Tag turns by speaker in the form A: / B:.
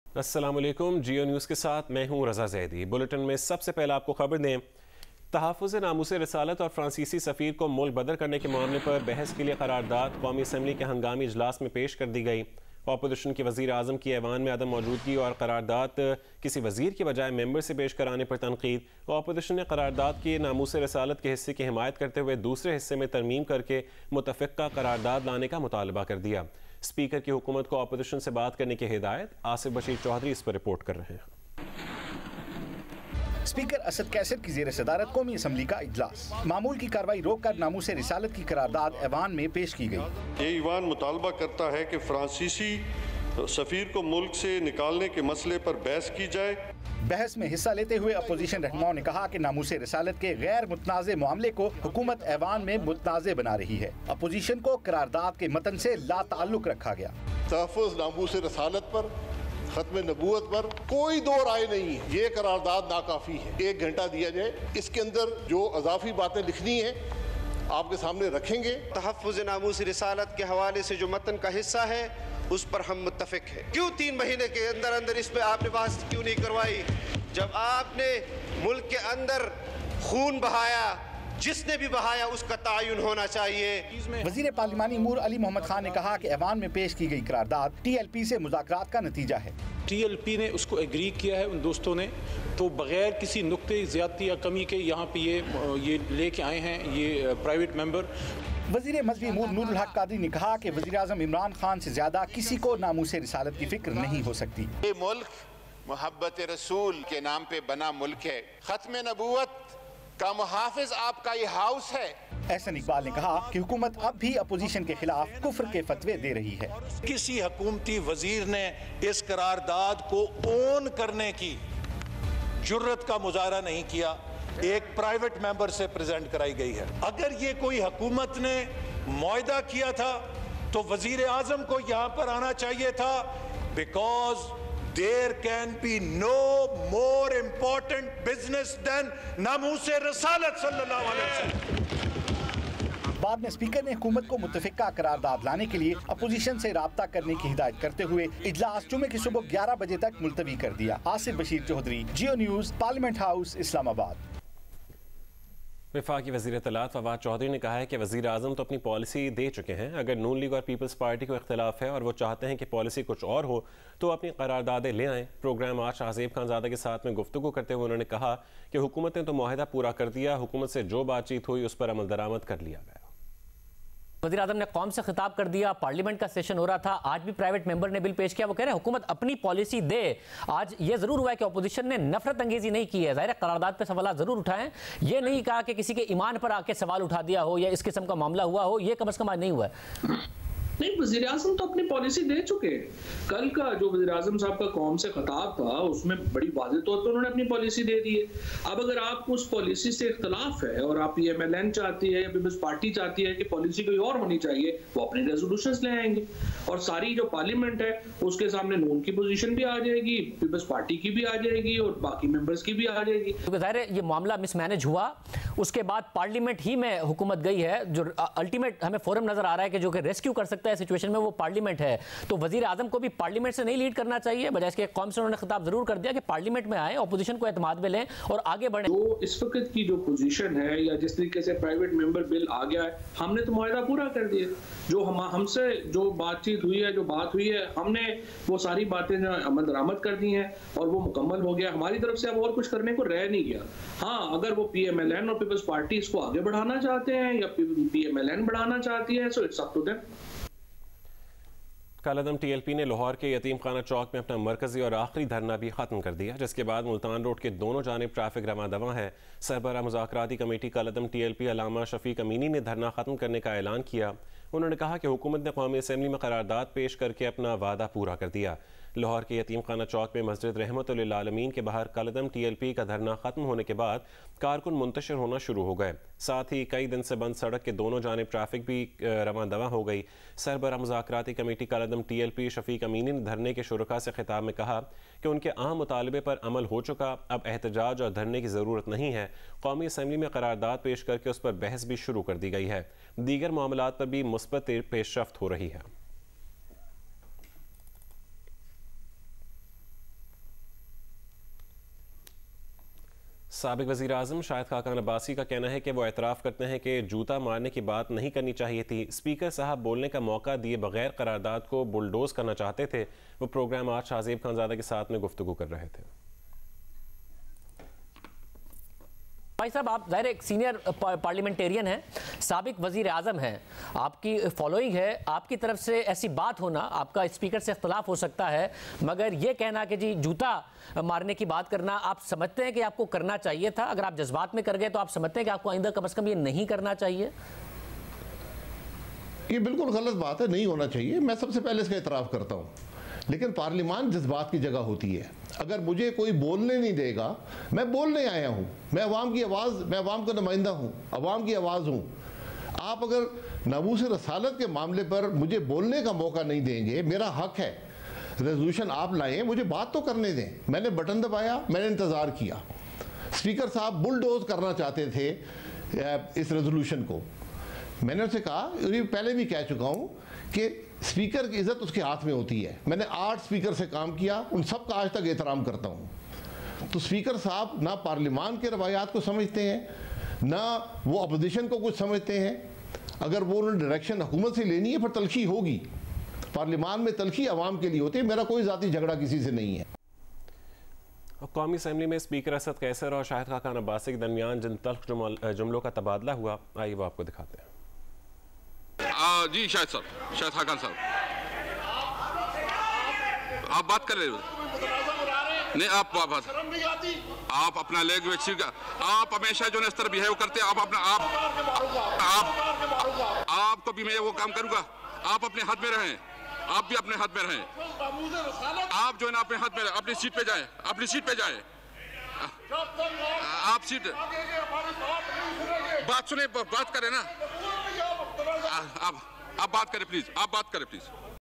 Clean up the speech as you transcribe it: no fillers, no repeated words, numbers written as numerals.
A: अस्सलामुअलैकुम, जियो न्यूज़ के साथ मैं हूं रज़ा ज़ैदी। बुलेटिन में सबसे पहले आपको खबर दें, तहफ़्फ़ुज़ नामूस रिसालत और फ्रांसीसी सफ़ीर को मुल्क बदर करने के मामले पर बहस के लिए करारदाद कौमी असम्बली के हंगामी इजलास में पेश कर दी गई। अपोजिशन के वज़ीर आज़म की ऐवान में अदम मौजूदगी और करारदाद किसी वज़ीर की बजाय मेंबर से पेश कराने पर तनकीद। अपोजिशन ने करारदाद के नामूस रिसालत के हिस्से की हिमायत करते हुए दूसरे हिस्से में तरमीम करके मुतफ़िक़ा करारदाद लाने का मुतालबा कर दिया। स्पीकर की हुकूमत को अपोजिशन से बात करने की हिदायत। आसिफ बशीर चौधरी इस पर रिपोर्ट कर रहे हैं।
B: स्पीकर असद कैसर की जेर सदारत कौमी असम्बली का इजलास, मामूल की कार्रवाई रोककर नामूस रिसालत की करारदाद ऐवान में पेश की गई।
C: ये ईवान मुतालबा करता है कि फ्रांसीसी सफ़ीर को मुल्क से निकालने के मसले पर बहस की जाए।
B: बहस में हिस्सा लेते हुए अपोजिशन रहनुमाओं ने कहा कि नामूस रिसालत के गैर मुतनाज़े मामले को हुकूमत ऐवान में मुतनाज़े बना रही है। अपोजिशन को करारदाद के मतन से ला ताल्लुक रखा गया।
D: तहफ़्फ़ुज़ नामूस रिसालत पर, खत्म नबूवत पर कोई दो राय नहीं है। ये करारदाद नाकाफी है। 1 घंटा दिया जाए, इसके अंदर जो अजाफी बातें लिखनी है आपके सामने रखेंगे।
E: तहफ़्फ़ुज़ नामूस रिसालत के हवाले से जो मतन का हिस्सा है उस पर हम मुत्तफ़िक़ हैं। क्यों 3 महीने के अंदर अंदर इस पर आपने बहस क्यों नहीं करवाई? जब आपने मुल्क के अंदर खून बहाया, जिसने भी बहाया उसका तायुन होना चाहिए।
B: वज़ीर पार्लिमानी अमूर अली मोहम्मद खान ने कहा कि ऐवान में पेश की गई करारदाद TLP से मुज़ाकरात का नतीजा है।
F: TLP ने उसको एग्री किया है उन दोस्तों ने, तो बगैर किसी नुक्ते ज़्यादती या कमी के यहाँ पे ये लेके आए हैं ये प्राइवेट मेंबर।
B: वज़ीर मज़हबी अमूर नूरुल हक कादरी ने कहा कि वज़ीर आज़म इमरान खान से ज़्यादा किसी को नामूस रिसालत की फिक्र नहीं हो सकती।
G: ये मुल्क मोहब्बत रसूल के नाम पे बना मुल्क है। खत्म नबूवत का मुहाफिज आपका ये हाउस है।
B: एहसन इकबाल ने कहा कि हुकूमत अब भी अपोजिशन के खिलाफ कुफ्र के फतवे दे रही है।
H: किसी हुकूमती वजीर ने इस करारदाद को ओन करने की जुर्रत का मुजाहरा नहीं किया। एक प्राइवेट मेंबर से प्रेजेंट कराई गई है। अगर ये कोई हुकूमत ने मुआहदा किया था तो वजीर आजम को यहाँ पर आना चाहिए था, because there can be no more important business than नामूस रसालत सल्लल्लाहु अलैहि वसल्लम।
B: बाद में स्पीकर ने हुकूमत को मुत्तफ़िक़ा करारदाद लाने के लिए अपोजिशन से राब्ता करने की हिदायत करते हुए इजलास जुमे की सुबह 11 बजे तक मुलतवी कर दिया। आसिफ बशीर चौधरी, जियो न्यूज़, पार्लियामेंट हाउस, इस्लामाबाद।
A: वफाकी वज़ीर इत्तलात फवाद चौधरी ने कहा है कि वज़ीर आज़म तो अपनी पॉलिसी दे चुके हैं। अगर नून लीग और पीपल्स पार्टी को इख्तिलाफ है और वो चाहते हैं कि पॉलिसी कुछ और हो तो अपनी करारदादें ले आएँ। प्रोग्राम आज शाहज़ेब खानज़ादा के साथ में गुफ्तगू करते हुए उन्होंने कहा कि हुकूमत ने तो मुआहदा पूरा कर दिया, हुकूमत से जो बातचीत हुई उस पर अमल दरामद कर लिया गया।
I: वज़ीर आज़म ने कौम से खिताब कर दिया। पार्लियामेंट का सेशन हो रहा था, आज भी प्राइवेट मेंबर ने बिल पेश किया। वो कह रहे हैं हुकूमत अपनी पॉलिसी दे। आज ये जरूर हुआ है कि अपोजिशन ने नफरत अंगेजी नहीं की है, ज़ाहिर है करारदाद पे सवाल जरूर उठाएं। ये नहीं कहा कि किसी के ईमान पर आके सवाल उठा दिया हो या इस किस्म का मामला हुआ हो, ये कम से कम आज नहीं हुआ है।
J: नहीं, वज़ीर आज़म तो अपनी पॉलिसी दे चुके हैं। कल का जो वज़ीर आज़म साहब का कौम से खिताब था उसमें बड़ी वाज़ेह तौर पर उन्होंने अपनी पॉलिसी दे दी है। अब अगर आपको उस पॉलिसी से इख्तलाफ है और आप PMLN चाहती है या पीपल्स पार्टी चाहती है कि पॉलिसी कोई और होनी चाहिए, वो अपने रेजोल्यूशंस ले आएंगे और सारी जो पार्लियामेंट है उसके सामने नून की पोजीशन भी आ जाएगी, पीपल्स पार्टी की भी आ जाएगी और बाकी मेंबर्स की भी आ जाएगी।
I: ज़ाहिर है ये मामला मिसमैनेज हुआ, उसके बाद पार्लियामेंट ही में हुकूमत गई है। जो अल्टीमेट हमें फोरम नजर आ रहा है कि जो कि रेस्क्यू कर सकता है सिचुएशन में, वो पार्लियामेंट है। तो वजीर आजम को भी पार्लियामेंट से नहीं लीड करना चाहिए, बजाय इसके कौम से उन्होंने खिताब जरूर कर दिया कि पार्लियामेंट में आए, ऑपोजिशन को एतमाद में लें और आगे बढ़ें।
J: तो इस वक्त की जो पोजीशन है या जिस तरीके से प्राइवेट मेंबर बिल आ गया है, हमने तो मुआहदा पूरा कर दिया। जो हमसे जो बातचीत हुई है, जो बात हुई है, हमने वो सारी बातें जो अमल दरामद कर दी हैं और वो मुकम्मल हो गया। हमारी तरफ से अब और कुछ करने को रह नहीं गया। हाँ, अगर वो PMLN और पीपल्स पार्टी इसको आगे बढ़ाना चाहते हैं या PMLN बढ़ाना चाहती है, so it's up to them.
A: कालादम TLP ने लाहौर के यतीम खाना चौक में अपना मरकजी और आखिरी धरना भी खत्म कर दिया, जिसके बाद मुल्तान रोड के दोनों जानिब ट्रैफिक रवा दवा है। सरबराह मुज़ाकराती कमेटी कालादम TLP अलामा शफीक अमीनी ने धरना खत्म करने का ऐलान किया। उन्होंने कहा कि हुकूमत ने कौमी असम्बली में करारदाद पेश करके अपना वादा पूरा कर दिया। लाहौर के यतीम खाना चौक में मस्जिद रहमतुल लिल आलमीन के बाहर कालादम TLP का धरना खत्म होने के बाद कारकुन मुंतशिर होना शुरू हो गए। साथ ही कई दिन से बंद सड़क के दोनों जानिब ट्रैफिक भी रवां दवा हो गई। सरबराह मुज़ाकराती कमेटी कालादम TLP शफीक अमीनी ने धरने के शुरका से खिताब में कहा कि उनके अहम मुतालबे पर अमल हो चुका, अब एहतजाज और धरने की ज़रूरत नहीं है। कौमी असम्बली में करारदाद पेश करके उस पर बहस भी शुरू कर दी गई है। दीगर मामलात पर भी मुस्बत पेशरफ्त हो रही है। साबिक वज़ीर आज़म शाहिद खाकान अब्बासी का कहना है कि वो एतराफ़ करते हैं कि जूता मारने की बात नहीं करनी चाहिए थी। स्पीकर साहब बोलने का मौका दिए बगैर करारदाद को बुलडोज करना चाहते थे। वो प्रोग्राम आज शाहज़ेब खानज़ादा के साथ में गुफ्तगू कर रहे थे।
I: भाई साहब, आप ज़ाहिर एक सीनियर पार्लियामेंटेरियन हैं, साबिक वज़ीर आज़म हैं, आपकी फॉलोइंग है, आपकी तरफ से ऐसी बात होना, आपका स्पीकर से इख्तलाफ हो सकता है, मगर ये कहना कि जी जूता मारने की बात करना, आप समझते हैं कि आपको करना चाहिए था? अगर आप जज्बात में कर गए तो आप समझते हैं कि आपको आइंदा कम से कम ये नहीं करना चाहिए?
D: ये बिल्कुल गलत बात है, नहीं होना चाहिए। मैं सबसे पहले इसका इतराफ़ करता हूँ, लेकिन पार्लियामान जज्बात की जगह होती है। अगर मुझे कोई बोलने नहीं देगा, मैं बोलने आया हूँ, मैं अवाम की आवाज़, मैं अवाम का नुमाइंदा हूँ, अवाम की आवाज़ हूँ। आप अगर नामूस रसालत के मामले पर मुझे बोलने का मौका नहीं देंगे, मेरा हक है, रेजोल्यूशन आप लाएँ, मुझे बात तो करने दें। मैंने बटन दबाया, मैंने इंतज़ार किया। स्पीकर साहब बुलडोज करना चाहते थे इस रेजोल्यूशन को। मैंने उनसे कहा, पहले भी कह चुका हूँ कि स्पीकर की इज़्ज़त उसके हाथ में होती है। मैंने 8 स्पीकर से काम किया, उन सब का आज तक एहतराम करता हूँ। तो स्पीकर साहब ना पार्लियामान के रवायात को समझते हैं, ना वो अपोजिशन को कुछ समझते हैं। अगर वो उन्होंने डायरेक्शन हुकूमत से लेनी है, फिर तलखी होगी। पार्लियामान में तलखी अवाम के लिए होती है। मेरा कोई ज़ाती झगड़ा किसी से नहीं है।
A: कौमी असम्बली में स्पीकर असद कैसर और शाहिद खाकान अब्बासी के दरमियान जिन तल्ख जुमलों का तबादला हुआ, आइए वो आपको दिखाते हैं।
K: जी शाहिद खाकान साहब, आप बात कर रहे हो? नहीं, आप अपना लैंग्वेज सीख, आप हमेशा जो इस तरह बिहेव करते हैं, आप अपना आपको भी मैं वो काम करूंगा। आप अपने हाथ में रहें, आप भी अपने हाथ में रहें। आप जो है ना अपने हाथ में, अपनी सीट पे जाएं, अपनी सीट पे जाएं। आप सीट बात सुने, बात करें ना। आप बात करें प्लीज, आप बात करें प्लीज।